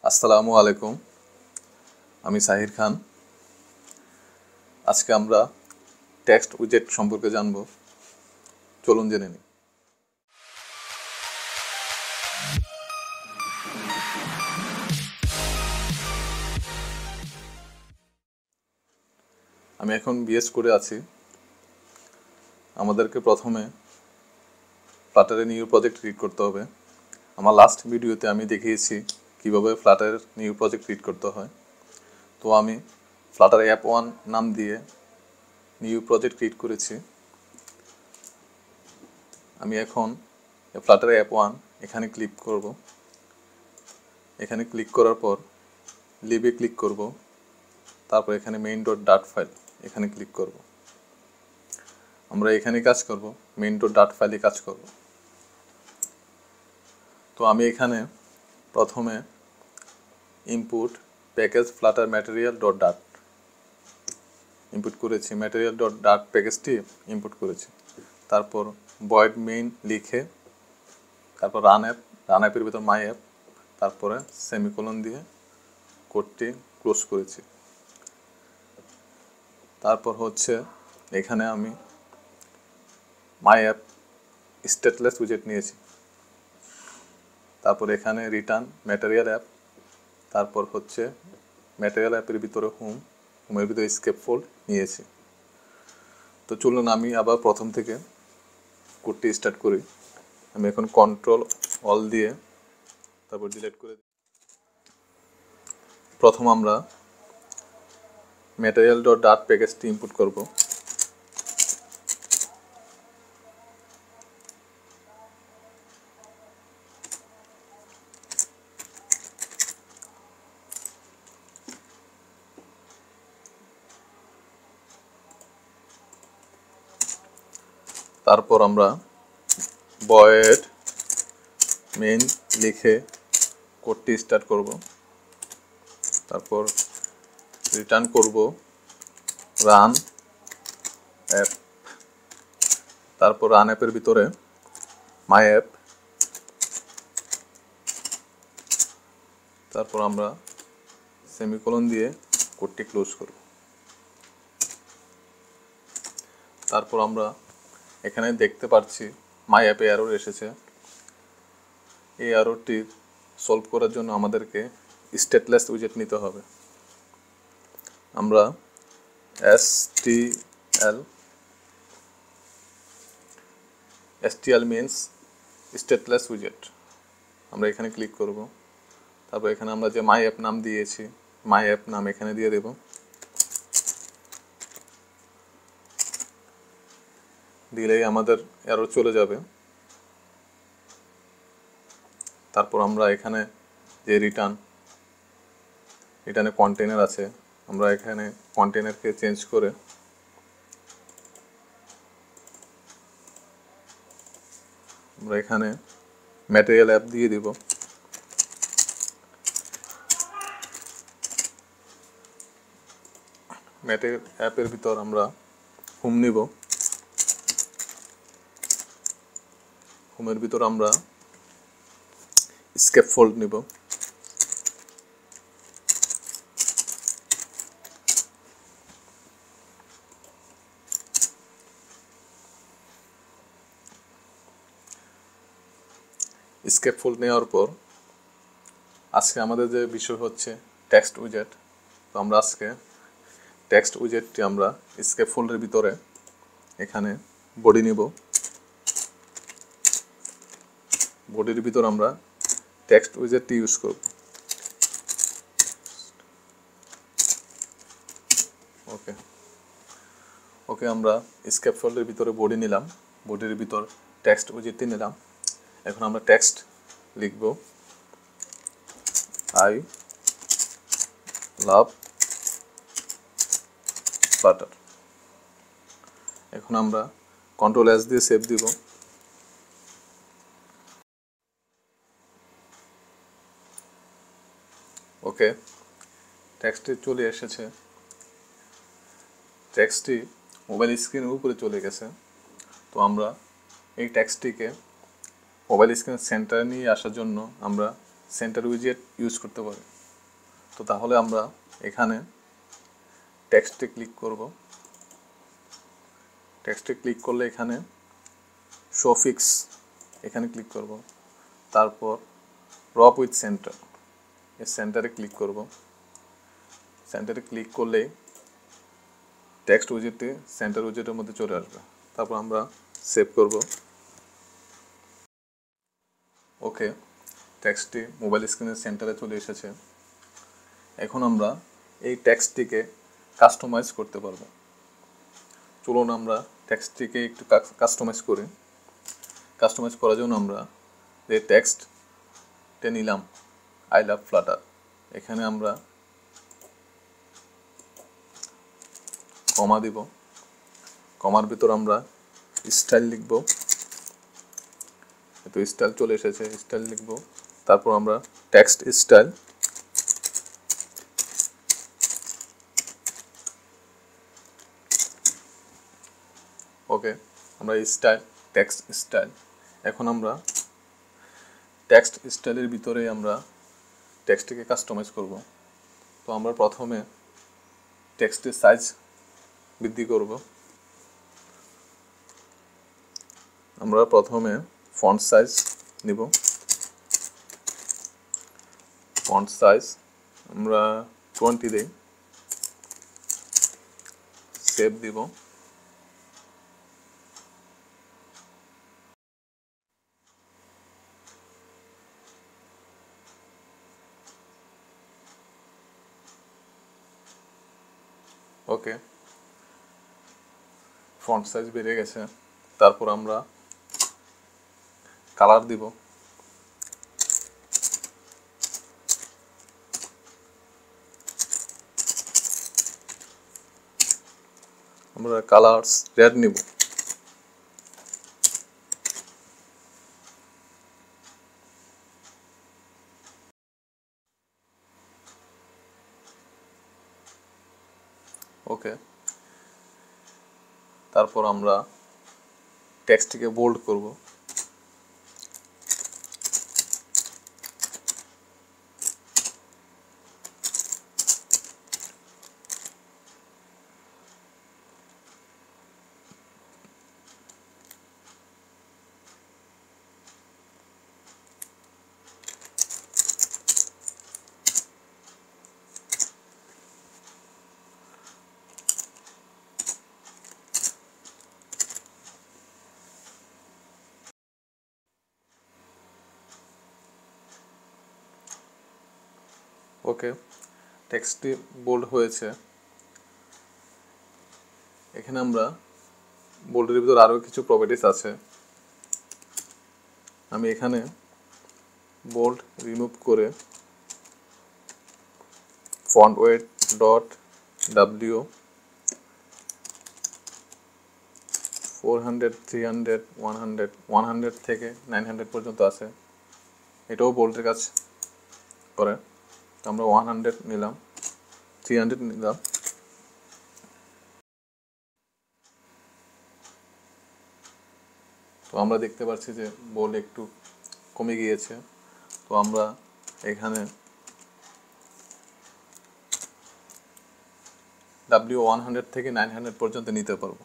আসসালামু আলাইকুম, আমি সাহির খান। আজকে আমরা টেক্সট উইজেট সম্পর্কে জানব। চলুন জেনে নিই। আমি এখন বিএস করে আছি। আমাদেরকে প্রথমে ফ্লাটারের নিউ প্রজেক্ট ক্রিয়েট করতে হবে। আমার লাস্ট ভিডিওতে আমি দেখিয়েছি কিভাবে ফ্লাটারের নিউ প্রজেক্ট ক্রিয়েট করতে হয়। তো আমি ফ্লাটার অ্যাপ 1 নাম দিয়ে নিউ প্রজেক্ট ক্রিয়েট করেছি। আমি এখন ফ্লাটার অ্যাপ 1 এখানে ক্লিক করব। এখানে ক্লিক করার পর লিভে ক্লিক করব। তারপর এখানে main.dat ফাইল এখানে ক্লিক করব। আমরা এখানে কাজ করব, main.dat ফাইলে কাজ করব। তো আমি এখানে প্রথমে ইনপুট প্যাকেজ ফ্লাটার ম্যাটেরিয়াল.dat ইনপুট করেছি, ম্যাটেরিয়াল.dat প্যাকেজটি ইনপুট করেছি। তারপর ভয়েড মেইন লিখে তারপর রান অ্যাপের ভিতর মাই অ্যাপ, তারপরে সেমিকোলন দিয়ে কোডটি ক্লোজ করেছি। তারপর হচ্ছে এখানে আমি মাই অ্যাপ স্ট্যাটলেস উইজেট নিয়েছি। তারপর এখানে রিটার্ন ম্যাটেরিয়াল অ্যাপ, তারপর হচ্ছে ম্যাটেরিয়াল অ্যাপের ভিতরে হোমের ভিতরে স্কেপ ফোল্ড নিয়েছি। তো চলুন আমি আবার প্রথম থেকে কোডটি স্টার্ট করি। আমি এখন কন্ট্রোল অল দিয়ে তারপর ডিলিট করে দিই। প্রথম আমরা ম্যাটেরিয়াল.dat প্যাকেজটি ইনপুট করব। তারপর আমরা ভয়েড মেইন লিখে কোডটি স্টার্ট করব। তারপর রিটার্ন করব রান অ্যাপ, তারপর রান অ্যাপের ভিতরে মাই অ্যাপ, তারপর আমরা সেমিকোলন দিয়ে কোডটি ক্লোজ করব। তারপর আমরা এখানে দেখতে পাচ্ছি মাই অ্যাপে এরর এসেছে। এই এররটি সলভ করার জন্য আমাদেরকে স্ট্যাটলেস উইজেট নিতে হবে। আমরা stl মিনস স্ট্যাটলেস উইজেট, আমরা এখানে ক্লিক করব। তারপর এখানে আমরা যে মাই অ্যাপ নাম দিয়েছি, মাই অ্যাপ নাম এখানে দিয়ে দেব। দিলেই আমাদের এরর চলে যাবে। তারপর আমরা এখানে যে রিটার্নে কন্টেনার আছে, আমরা এখানে কন্টেনারকে চেঞ্জ করে আমরা এখানে ম্যাটেরিয়াল অ্যাপ দিয়ে দিব। ম্যাটেরিয়াল অ্যাপের ভিতর আমরা হোম নিব। হোমের ভিতর আমরা স্কেপ ফোল্ড নিব। স্কেপ ফোল্ড নেওয়ার পর আজকে আমাদের যে বিষয় হচ্ছে টেক্সট উইজেট। তো আমরা আজকে টেক্সট উইজেটটি আমরা স্কেপ ফোল্ডের ভিতরে এখানে বডি নিব। বডির ভিতর আমরা টেক্সট উইজেটটি ইউজ করব। ওকে আমরা স্কেপ ফোল্ডের ভিতরে বডি নিলাম, বডির ভিতর টেক্সট উইজেটটি নিলাম। এখন আমরা টেক্সট লিখব, আই লাভ ফ্লাটার। এখন আমরা কন্ট্রোল এস দিয়ে সেভ দিব। ওকে, টেক্সটটি চলে এসেছে। টেক্সটটি মোবাইল স্ক্রিনের উপরে চলে গেছে। তো আমরা এই টেক্সটটিকে মোবাইল স্ক্রিনের সেন্টারে নিয়ে আসার জন্য আমরা সেন্টার উইজেট ইউজ করতে পারি। তো তাহলে আমরা এখানে টেক্সটে ক্লিক করব। টেক্সটে ক্লিক করলে এখানে শো ফিক্স এখানে ক্লিক করব। তারপর রপ উইথ সেন্টার এই সেন্টারে ক্লিক করব। সেন্টারে ক্লিক করলেই টেক্সট উইজেটটি সেন্টার উইজেটের মধ্যে চলে আসবে। তারপর আমরা সেভ করব। ওকে, টেক্সটটি মোবাইল স্ক্রিনের সেন্টারে চলে এসেছে। এখন আমরা এই টেক্সটটিকে কাস্টমাইজ করতে পারবো। চলুন আমরা টেক্সটটিকে একটু কাস্টমাইজ করি। কাস্টমাইজ করার জন্য আমরা যে টেক্সটে নিলাম আই লাভ ফ্লাটার, এখানে আমরা কমা দিব। কমার ভিতর আমরা স্টাইল লিখব। তো স্টাইল চলে এসেছে, স্টাইল লিখব। তারপর আমরা টেক্সট স্টাইল, ওকে, আমরা স্টাইল টেক্সট স্টাইল। এখন আমরা টেক্সট স্টাইলের ভিতরে আমরা টেক্সটটিকে কাস্টমাইজ করব। তো আমরা প্রথমে টেক্সটের সাইজ বৃদ্ধি করব। আমরা প্রথমে ফন্ট সাইজ নিব। ফন্ট সাইজ আমরা 20 দেই, সেভ দিব। ওকে, ফন্ট সাইজ বেড়ে গেছে। তারপর আমরা কালার দিব। আমরা কালার্স রেড নিব। ওকে, তারপর আমরা টেক্সটটিকে বোল্ড করব। ওকে, টেক্সটটি বোল্ড হয়েছে। এখানে আমরা বোল্ডের ভিতর আরও কিছু প্রপার্টিস আছে। আমি এখানে বোল্ড রিমুভ করে ফন্ট ওয়েট ডট ডাব্লিউ 400 300 100 থেকে 900 পর্যন্ত আছে। এটাও বোল্ডের কাজ করে। আমরা 100 নিলাম, 300 নিলাম। তো আমরা দেখতে পাচ্ছি যে বোল্ড একটু কমে গিয়েছে। তো আমরা এখানে W100 থেকে 900 পর্যন্ত নিতে পারবো।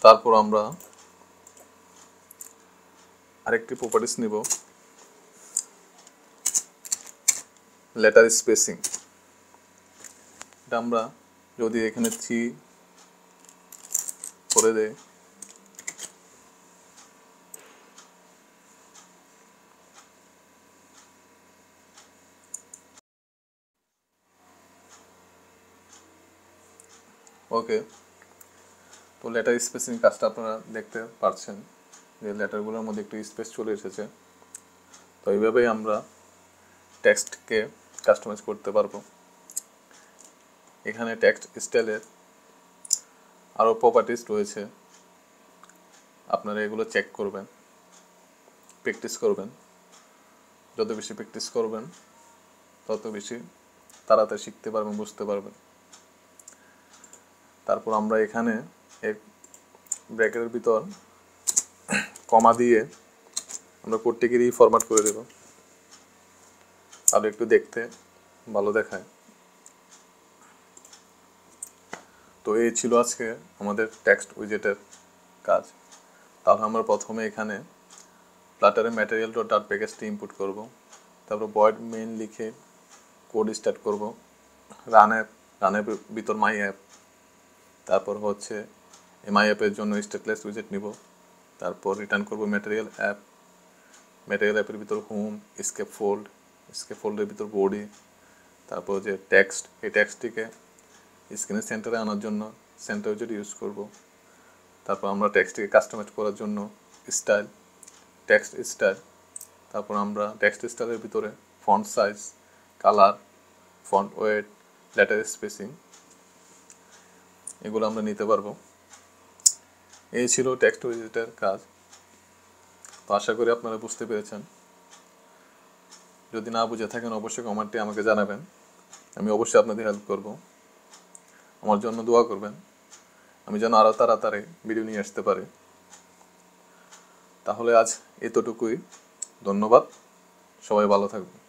তারপর আমরা আরেকটি প্রপার্টিস নিব, লেটার স্পেসিং। এটা আমরা যদি এখানে 3 করে দেই, ওকে। তো লেটার স্পেসিং কাজটা আপনারা দেখতে পাচ্ছেন যে লেটারগুলোর মধ্যে একটু স্পেস চলে এসেছে। তো এইভাবেই আমরা টেক্সটকে কাস্টমাইজ করতে পারবো। এখানে টেক্সট স্টাইলের আরও প্রপার্টিস রয়েছে, আপনারা এগুলো চেক করবেন, প্র্যাকটিস করবেন। যত বেশি প্র্যাকটিস করবেন তত বেশি তাড়াতাড়ি শিখতে পারবেন, বুঝতে পারবেন। তারপর আমরা এখানে ব্র্যাকেটের ভিতর কমা দিয়ে আমরা কোডটিকেরই ফরম্যাট করে দেব, আর একটু দেখতে ভালো দেখায়। তো এই ছিল আজকে আমাদের টেক্সট উইজেটের কাজ। তাহলে আমরা প্রথমে এখানে ফ্লাটারের ম্যাটেরিয়াল ডট ডাট প্যাকেজটি ইনপুট করব, তারপর ভয়েড মেইন লিখে কোড স্টার্ট করব, রানের ভিতর মাই অ্যাপ, তারপর হচ্ছে মাই অ্যাপের জন্য স্ট্যাটলেস উইজেট নিব, তারপর রিটার্ন করব ম্যাটেরিয়াল অ্যাপের ভিতর হোম, স্কেপ ফোল্ডের ভিতর বডি, তারপর যে টেক্সট, এই টেক্সটটিকে স্ক্রিনের সেন্টারে আনার জন্য সেন্টার উইজেট ইউজ করব। তারপর আমরা টেক্সটটিকে কাস্টমাইজ করার জন্য টেক্সট স্টাইল, তারপর আমরা টেক্সট স্টাইলের ভিতরে font size, colour, font wait, letter spacing, এগুলো আমরা নিতে পারবো। এই ছিল টেক্সট উইজেটের কাজ। তো আশা করি আপনারা বুঝতে পেরেছেন। যদি না বুঝে থাকেন অবশ্যই কমেন্টে আমাকে জানাবেন, আমি অবশ্যই আপনাদের হেল্প করব। আমার জন্য দোয়া করবেন, আমি যেন আরও তাড়াতাড়ি ভিডিও নিয়ে আসতে পারি। তাহলে আজ এতটুকুই, ধন্যবাদ, সবাই ভালো থাকবেন।